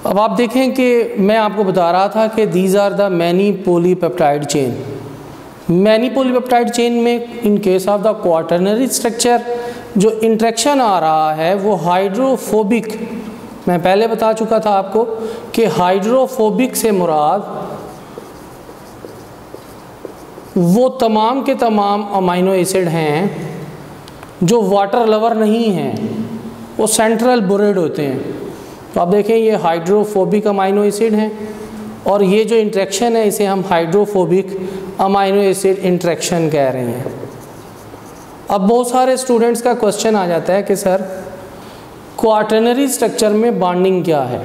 अब आप देखें कि मैं आपको बता रहा था कि these are the many polypeptide chain. Many polypeptide chain में in case of the quaternary structure जो इंट्रैक्शन आ रहा है वो हाइड्रोफोबिक, मैं पहले बता चुका था आपको कि हाइड्रोफोबिक से मुराद वो तमाम के तमाम अमाइनो एसिड हैं जो वाटर लवर नहीं हैं, वो सेंट्रल बोरेड होते हैं। तो आप देखें ये हाइड्रोफोबिक अमाइनो एसिड हैं और ये जो इंट्रैक्शन है इसे हम हाइड्रोफोबिक अमाइनो एसिड इंट्रैक्शन कह रहे हैं। अब बहुत सारे स्टूडेंट्स का क्वेश्चन आ जाता है कि सर क्वाटरनरी स्ट्रक्चर में बॉन्डिंग क्या है।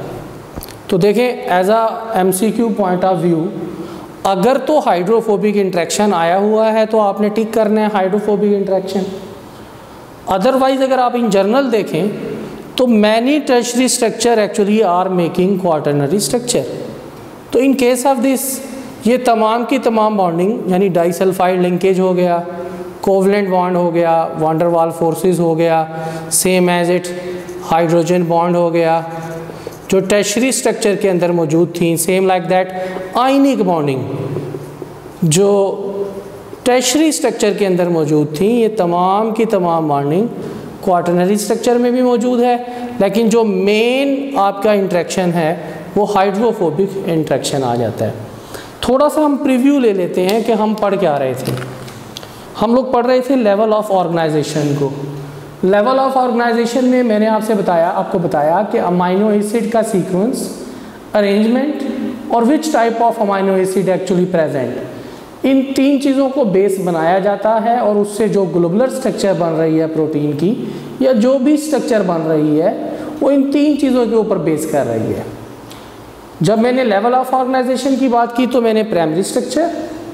तो देखें as a MCQ point of view, अगर तो हाइड्रोफोबिक इंट्रैक्शन आया हुआ है तो आपने टिक करना है हाइड्रोफोबिक इंट्रैक्शन। अदरवाइज अगर आप इन जनरल देखें तो many tertiary structure actually are making quaternary structure. तो इन केस ऑफ दिस ये तमाम की तमाम बॉन्डिंग यानी डाइसल्फाइड लिंकेज हो गया, कोवलेंट बॉन्ड हो गया, वांडर वाल फोर्सेस हो गया, same as it hydrogen bond हो गया जो टर्शरी स्ट्रक्चर के अंदर मौजूद थी, same like that ionic bonding जो टर्शरी स्ट्रक्चर के अंदर मौजूद थी, ये तमाम की तमाम बॉन्डिंग क्वाटरनरी स्ट्रक्चर में भी मौजूद है। लेकिन जो मेन आपका इंट्रैक्शन है वो हाइड्रोफोबिक इंट्रैक्शन आ जाता है। थोड़ा सा हम प्रीव्यू ले लेते हैं कि हम पढ़ क्या रहे थे। हम लोग पढ़ रहे थे level of organisation level. Of of ऑर्गेनाइजेशन में मैंने आपको बताया कि अमाइनो एसिड का सीक्वेंस, अरेंजमेंट और which type of amino acid actually present, इन तीन चीज़ों को बेस बनाया जाता है और उससे जो ग्लोबुलर स्ट्रक्चर बन रही है प्रोटीन की या जो भी स्ट्रक्चर बन रही है वो इन तीन चीज़ों के ऊपर बेस कर रही है। जब मैंने लेवल ऑफ ऑर्गेनाइजेशन की बात की तो मैंने primary structure,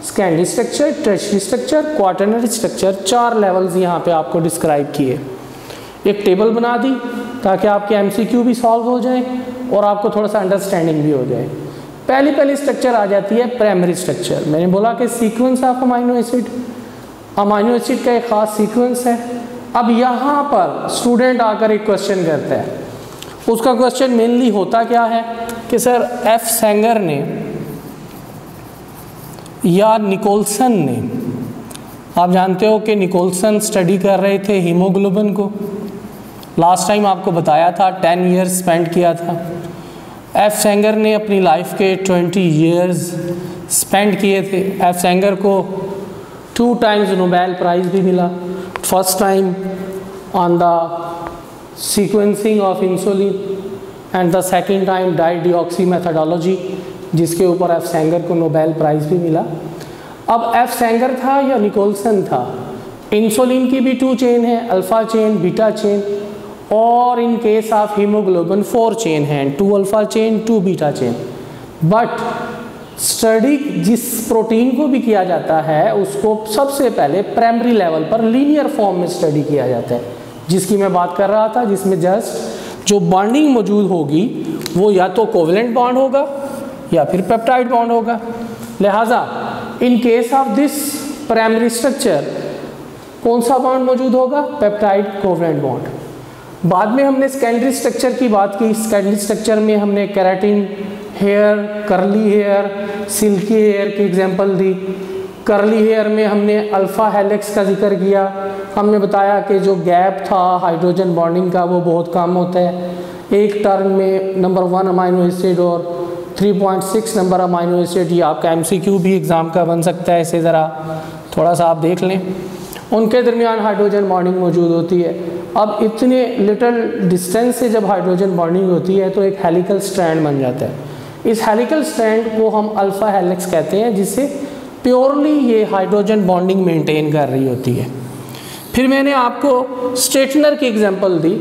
secondary structure, tertiary structure, quaternary structure, 4 levels यहाँ पे आपको डिस्क्राइब किए। एक टेबल बना दी ताकि आपके एमसीक्यू भी सॉल्व हो जाए और आपको थोड़ा सा अंडरस्टैंडिंग भी हो जाए। पहली स्ट्रक्चर आ जाती है प्राइमरी स्ट्रक्चर। मैंने बोला कि सीक्वेंस ऑफ अमाइनो एसिड का एक ख़ास सीक्वेंस है। अब यहाँ पर स्टूडेंट आकर एक क्वेश्चन करता है, उसका क्वेश्चन मेनली होता क्या है कि सर एफ सेंगर ने या निकोलसन ने, आप जानते हो कि निकोलसन स्टडी कर रहे थे हीमोग्लोबिन को, लास्ट टाइम आपको बताया था 10 ईयर्स स्पेंड किया था। एफ सेंगर ने अपनी लाइफ के 20 ईयर्स स्पेंड किए थे। एफ सेंगर को 2 टाइम्स नोबेल प्राइज़ भी मिला। First time on the sequencing of insulin and the second time dideoxy methodology, जिसके ऊपर एफ सेंगर को नोबेल प्राइज़ भी मिला। अब एफ सेंगर था या निकोलसन था, इंसुलिन की भी 2 चेन है, अल्फ़ा चेन, बीटा चेन, और इन केस ऑफ हीमोग्लोबिन 4 चेन हैं, 2 alpha chain, 2 beta chain. But study जिस प्रोटीन को भी किया जाता है उसको सबसे पहले प्राइमरी लेवल पर लीनियर फॉर्म में स्टडी किया जाता है, जिसकी मैं बात कर रहा था, जिसमें जस्ट जो बॉन्डिंग मौजूद होगी वो या तो कोवलेंट बॉन्ड होगा या फिर पेप्टाइड बॉन्ड होगा। लिहाजा इन case of this primary structure कौन सा बॉन्ड मौजूद होगा? Peptide covalent bond. बाद में हमने सेकेंडरी स्ट्रक्चर की बात की। सेकेंडरी स्ट्रक्चर में हमने keratin hair, curly hair, silky hair की एग्जांपल दी। करली हेयर में हमने अल्फ़ा हेलिक्स का जिक्र किया। हमने बताया कि जो गैप था हाइड्रोजन बॉन्डिंग का वो बहुत कम होता है। एक टर्न में नंबर 1 अमाइनो एसिड और 3.6 नंबर अमाइनो एसिड, ये आपका एमसीक्यू भी एग्ज़ाम का बन सकता है, इसे ज़रा थोड़ा सा आप देख लें। उनके दरमियान हाइड्रोजन बॉन्डिंग मौजूद होती है। अब इतने लिटिल डिस्टेंस से जब हाइड्रोजन बॉन्डिंग होती है तो एक हेलिकल स्ट्रैंड बन जाता है। इस हेलिकल स्ट्रैंड को हम अल्फ़ा हेलिक्स कहते हैं, जिससे प्योरली ये हाइड्रोजन बॉन्डिंग मेंटेन कर रही होती है। फिर मैंने आपको स्ट्रेटनर की एग्जांपल दी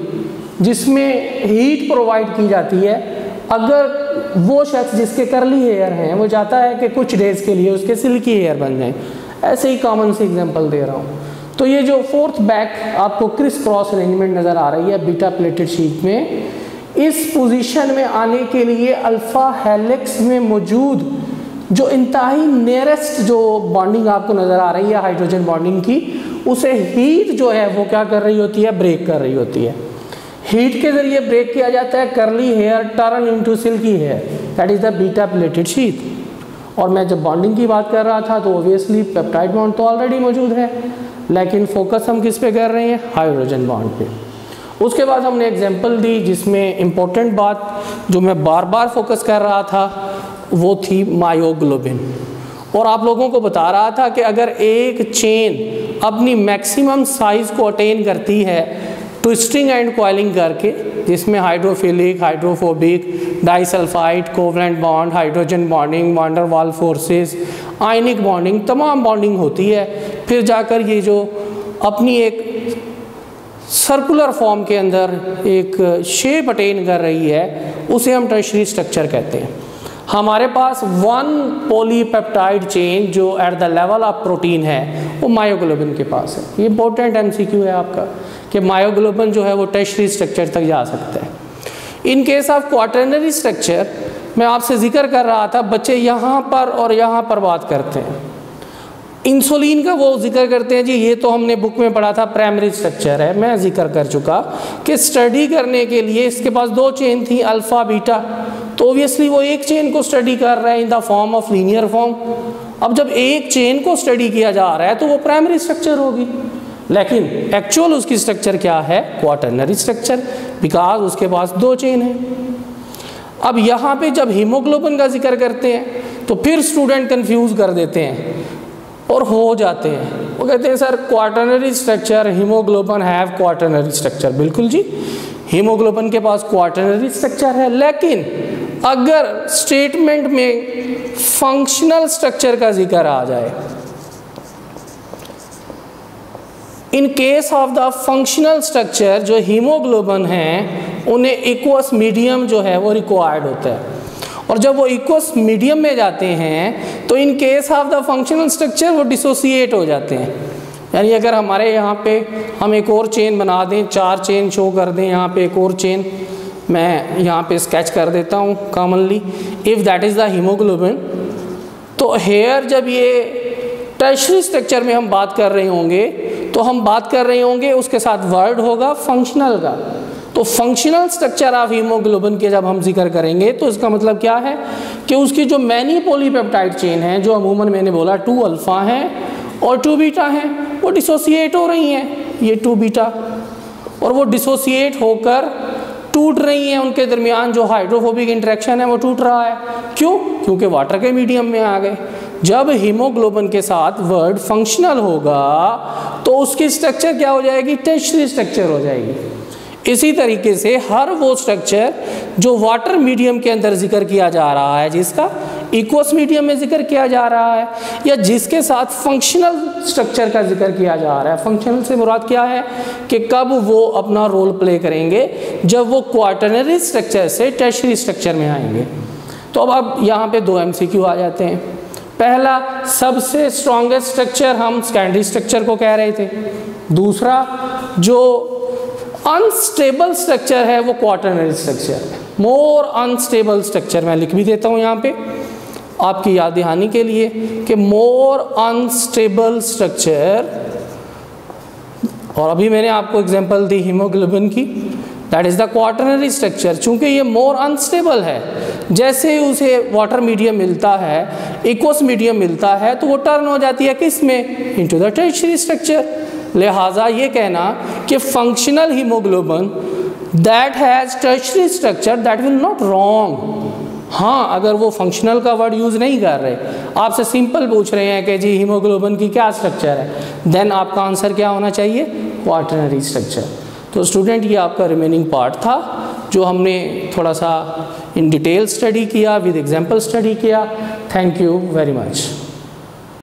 जिसमें हीट प्रोवाइड की जाती है। अगर वो शख्स जिसके करली हेयर हैं वो चाहता है कि कुछ डेज़ के लिए उसके सिल्की हेयर बन जाएं, ऐसे ही कॉमन सी एग्जांपल दे रहा हूँ। तो ये जो 4th बैक आपको क्रिस क्रॉस अरेंजमेंट नज़र आ रही है बीटा प्लेटेड शीट में, इस पोजीशन में आने के लिए अल्फ़ा हेलिक्स में मौजूद जो इंतहाई नियरेस्ट जो बॉन्डिंग आपको नज़र आ रही है हाइड्रोजन बॉन्डिंग की, उसे हीट जो है वो क्या कर रही होती है? ब्रेक कर रही होती है। हीट के ज़रिए ब्रेक किया जाता है, curly hair turn into silky hair, that is the beta pleated sheet. और मैं जब बॉन्डिंग की बात कर रहा था तो ऑब्वियसली पेप्टाइड बॉन्ड तो ऑलरेडी मौजूद है, लेकिन फोकस हम किस पे कर रहे हैं, हाइड्रोजन बॉन्ड पे। उसके बाद हमने एग्जांपल दी जिसमें इम्पोर्टेंट बात जो मैं बार बार फोकस कर रहा था वो थी मायोग्लोबिन, और आप लोगों को बता रहा था कि अगर एक चेन अपनी मैक्सिमम साइज को अटेन करती है ट्विस्टिंग एंड कॉइलिंग करके, जिसमें hydrophilic, hydrophobic, disulphide, covalent bond, hydrogen bonding, wander वाल फोर्सेस, आयनिक बॉन्डिंग, तमाम बॉन्डिंग होती है, फिर जाकर ये जो अपनी एक सर्कुलर फॉर्म के अंदर एक शेप अटेन कर रही है उसे हम टर्शियरी स्ट्रक्चर कहते हैं। हमारे पास वन पॉलीपेप्टाइड चेन जो at the level of protein है वो मायोग्लोबिन के पास है। ये इंपॉर्टेंट एमसीक्यू है आपका कि मायोग्लोबिन जो है वो टर्शियरी स्ट्रक्चर तक जा सकता है। इन केस ऑफ क्वाटरनरी स्ट्रक्चर मैं आपसे जिक्र कर रहा था, बच्चे यहाँ पर और यहाँ पर बात करते हैं। इंसुलिन का वो जिक्र करते हैं जी, ये तो हमने बुक में पढ़ा था प्राइमरी स्ट्रक्चर है, मैं जिक्र कर चुका कि स्टडी करने के लिए इसके पास दो चेन थी अल्फ़ा बीटा, तो ऑब्वियसली वो एक चेन को स्टडी कर रहा है in the form of linear form. अब जब एक चेन को स्टडी किया जा रहा है तो वो प्राइमरी स्ट्रक्चर होगी, लेकिन एक्चुअल उसकी स्ट्रक्चर क्या है, क्वाटरनरी स्ट्रक्चर, बिकॉज उसके पास दो चेन है। अब यहाँ पे जब हीमोग्लोबिन का जिक्र करते हैं तो फिर स्टूडेंट कंफ्यूज कर देते हैं और हो जाते हैं, वो कहते हैं sir quaternary structure, haemoglobin have quaternary structure. बिल्कुल जी, हीमोग्लोबिन के पास क्वाटरनरी स्ट्रक्चर है, लेकिन अगर स्टेटमेंट में फंक्शनल स्ट्रक्चर का जिक्र आ जाए, इन case of the functional structure जो हीमोग्लोबिन है उन्हें एक्वस मीडियम जो है वो रिक्वायर्ड होता है, और जब वो एक्वस मीडियम में जाते हैं तो in case of the functional structure वो डिसोसिएट हो जाते हैं। यानी अगर हमारे यहाँ पे हम एक और चेन बना दें, चार चेन शो कर दें, यहाँ पे एक और चेन मैं यहाँ पे स्केच कर देता हूँ commonly, if that is the haemoglobin, तो हेयर जब ये टर्शियरी स्ट्रक्चर में हम बात कर रहे होंगे तो हम बात कर रहे होंगे उसके साथ वर्ड होगा फंक्शनल का। तो फंक्शनल स्ट्रक्चर ऑफ हीमोग्लोबिन के जब हम जिक्र करेंगे तो इसका मतलब क्या है कि उसकी जो मैनी पॉलीपेप्टाइड चेन है, जो अमूमन मैंने बोला 2 अल्फ़ा हैं और 2 बीटा हैं, वो डिसोसिएट हो रही हैं, ये 2 बीटा, और वो डिसोसिएट होकर टूट रही हैं, उनके दरमियान जो हाइड्रोफोबिक इंटरेक्शन है वो टूट रहा है। क्यों? क्योंकि वाटर के मीडियम में आ गए। जब हीमोग्लोबिन के साथ वर्ड फंक्शनल होगा तो उसकी स्ट्रक्चर क्या हो जाएगी, टर्शियरी स्ट्रक्चर हो जाएगी। इसी तरीके से हर वो स्ट्रक्चर जो वाटर मीडियम के अंदर जिक्र किया जा रहा है, जिसका इक्वस मीडियम में जिक्र किया जा रहा है, या जिसके साथ फंक्शनल स्ट्रक्चर का जिक्र किया जा रहा है, फंक्शनल से मुराद क्या है कि कब वो अपना रोल प्ले करेंगे, जब वो क्वाटरनरी स्ट्रक्चर से टर्शियरी स्ट्रक्चर में आएंगे। तो अब यहाँ पे 2 MCQ आ जाते हैं। पहला, सबसे स्ट्रॉन्गेस्ट स्ट्रक्चर हम सेकेंडरी स्ट्रक्चर को कह रहे थे। दूसरा, जो अनस्टेबल स्ट्रक्चर है वो क्वाटरनरी स्ट्रक्चर है। मोर अनस्टेबल स्ट्रक्चर मैं लिख भी देता हूँ यहाँ पे आपकी याद दहानी के लिए कि मोर अनस्टेबल स्ट्रक्चर, और अभी मैंने आपको एग्जांपल दी हीमोग्लोबिन की, that is the quaternary structure. चूँकि ये मोर अनस्टेबल है, जैसे ही उसे वाटर मीडियम मिलता है, एक्वस मीडियम मिलता है, तो वो टर्न हो जाती है किस में, इनटू द टर्शियरी स्ट्रक्चर। लिहाजा ये कहना कि functional haemoglobin that has tertiary structure that will not wrong. हाँ, अगर वो फंक्शनल का वर्ड यूज़ नहीं कर रहे, आपसे सिंपल पूछ रहे हैं कि जी हीमोग्लोबिन की क्या स्ट्रक्चर है, देन आपका आंसर क्या होना चाहिए, क्वाटरनरी स्ट्रक्चर। तो स्टूडेंट ये आपका रिमेनिंग पार्ट था जो हमने थोड़ा सा इन डिटेल स्टडी किया, विद एग्जांपल स्टडी किया। Thank you very much.